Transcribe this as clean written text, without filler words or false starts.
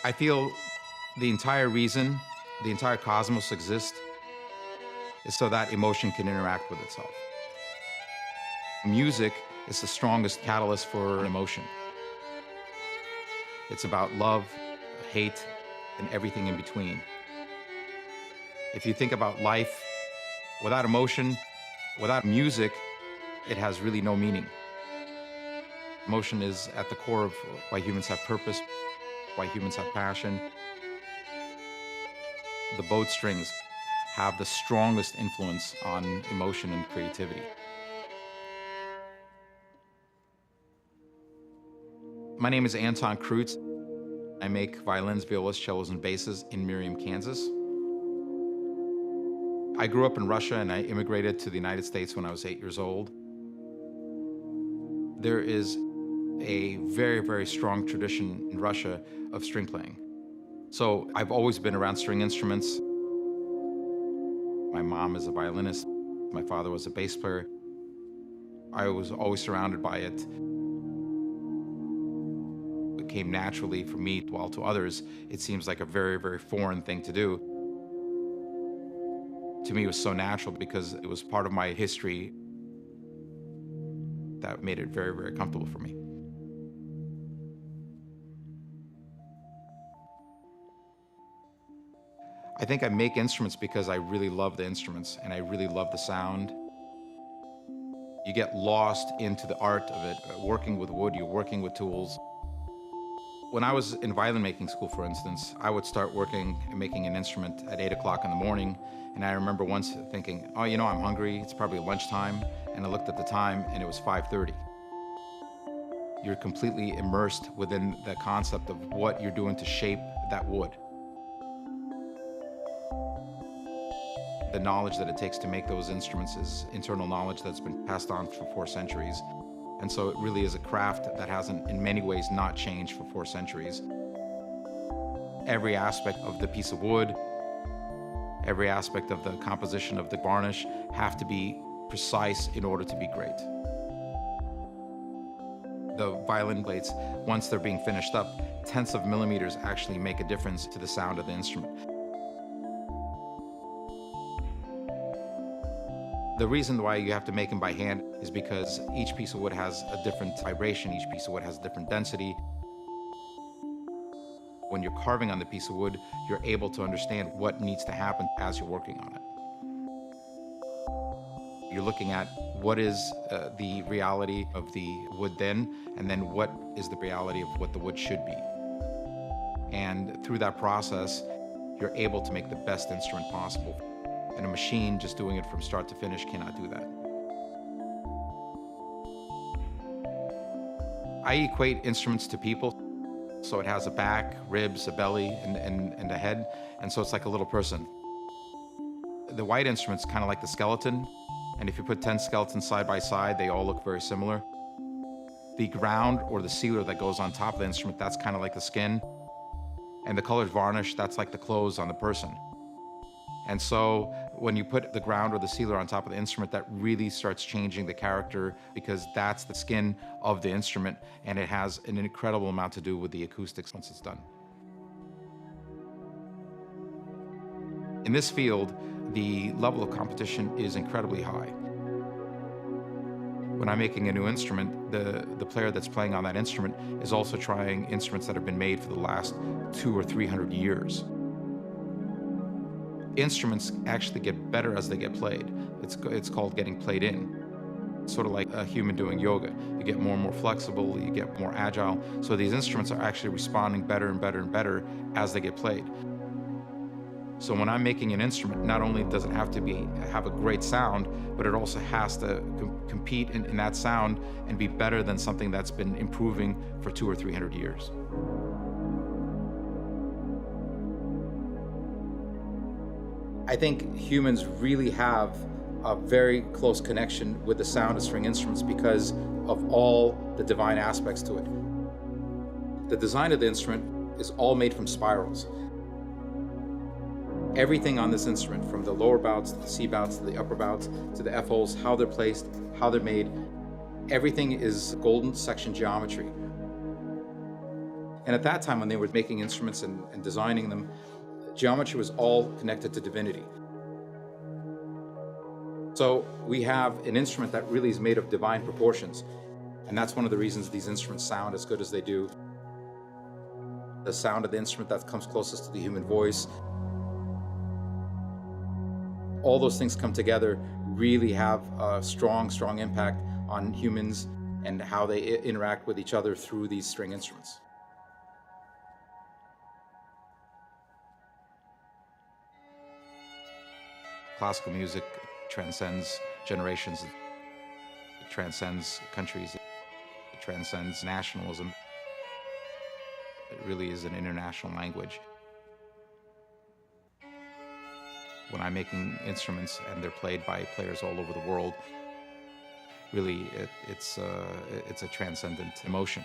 I feel the entire reason the entire cosmos exists is so that emotion can interact with itself. Music is the strongest catalyst for emotion. It's about love, hate, and everything in between. If you think about life without emotion, without music, it has really no meaning. Emotion is at the core of why humans have purpose, why humans have passion. The bow strings have the strongest influence on emotion and creativity. My name is Anton Kreutz. I make violins, violas, cellos, and basses in Merriam, Kansas. I grew up in Russia and I immigrated to the United States when I was 8 years old. There is a very, very strong tradition in Russia of string playing. So I've always been around string instruments. My mom is a violinist. My father was a bass player. I was always surrounded by it. It came naturally for me, while to others, it seems like a very, very foreign thing to do. To me, it was so natural because it was part of my history that made it very, very comfortable for me. I think I make instruments because I really love the instruments and I really love the sound. You get lost into the art of it. Working with wood, you're working with tools. When I was in violin making school, for instance, I would start working and making an instrument at 8 o'clock in the morning. And I remember once thinking, oh, I'm hungry. It's probably lunchtime. And I looked at the time and it was 5:30. You're completely immersed within the concept of what you're doing to shape that wood. The knowledge that it takes to make those instruments is internal knowledge that's been passed on for 4 centuries. And so it really is a craft that hasn't, in many ways, not changed for 4 centuries. Every aspect of the piece of wood, every aspect of the composition of the varnish have to be precise in order to be great. The violin blades, once they're being finished up, tenths of millimeters actually make a difference to the sound of the instrument. The reason why you have to make them by hand is because each piece of wood has a different vibration, each piece of wood has a different density. When you're carving on the piece of wood, you're able to understand what needs to happen as you're working on it. You're looking at what is the reality of the wood then, and then what is the reality of what the wood should be. And through that process, you're able to make the best instrument possible. And a machine just doing it from start to finish cannot do that. I equate instruments to people. So it has a back, ribs, a belly, and a head. And so it's like a little person. The white instrument's kind of like the skeleton. And if you put 10 skeletons side by side, they all look very similar. The ground or the sealer that goes on top of the instrument, that's kind of like the skin. And the colored varnish, that's like the clothes on the person. And so when you put the ground or the sealer on top of the instrument, that really starts changing the character because that's the skin of the instrument and it has an incredible amount to do with the acoustics once it's done. In this field, the level of competition is incredibly high. When I'm making a new instrument, the player that's playing on that instrument is also trying instruments that have been made for the last 200 or 300 years. Instruments actually get better as they get played. It's called getting played in. It's sort of like a human doing yoga. You get more and more flexible, you get more agile. So these instruments are actually responding better and better and better as they get played. So when I'm making an instrument, not only does it have to have a great sound, but it also has to compete in that sound and be better than something that's been improving for 200 or 300 years. I think humans really have a very close connection with the sound of string instruments because of all the divine aspects to it. The design of the instrument is all made from spirals. Everything on this instrument, from the lower bouts to the C bouts to the upper bouts to the F holes, how they're placed, how they're made, everything is golden section geometry. And at that time, when they were making instruments and designing them, geometry was all connected to divinity. So we have an instrument that really is made of divine proportions. And that's one of the reasons these instruments sound as good as they do. The sound of the instrument that comes closest to the human voice. All those things come together, really have a strong, strong impact on humans and how they interact with each other through these string instruments. Classical music transcends generations, it transcends countries, it transcends nationalism. It really is an international language. When I'm making instruments and they're played by players all over the world, really it's a transcendent emotion.